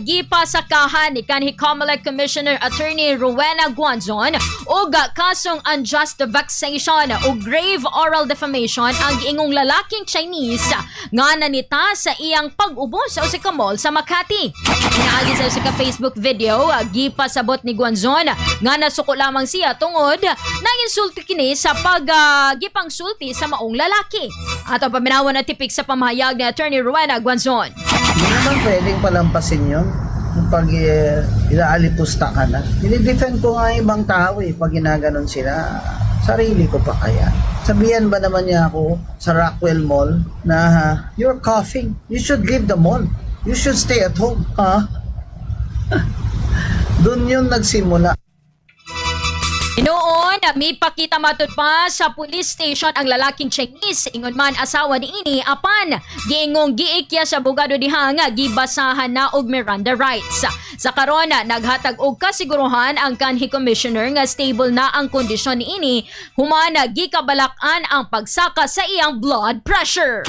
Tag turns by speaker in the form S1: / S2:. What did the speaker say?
S1: Gipasakahan ni kanhi COMELEC Commissioner Atty. Rowena Guanzon ug kasong unjust vexation o grave oral defamation ang giingong lalaking Chinese nga nanita sa iyang pag-ubo sa usa ka mall sa Makati. Inaagi sa usa ka Facebook video, gipasabot ni Guanzon nga nasuko lamang siya tungod nanginsulti kini sa gipangsulti sa maong lalaki. Ato paminawan na tipik sa pamahayag ni Atty. Rowena Guanzon.
S2: Hindi naman pwedeng palampasin yun pag ilaalipusta ka na. Dinidefend ko nga ibang tao pag ginaganon sila. Sarili ko pa kaya. Sabihan ba naman niya ako sa Rockwell Mall na you're coughing. You should leave the mall. You should stay at home. Doon yun nagsimula.
S1: Noon, may pakita matud pa sa police station ang lalaking Chinese. Ingon man asawa ni ini apan giingong giikya sa abogado diha nga gibasahan na og Miranda rights. Sa karon naghatag og kasiguruhan ang kanhi commissioner nga stable na ang kondisyon ni ini humana gikabalakan ang pagsaka sa iyang blood pressure.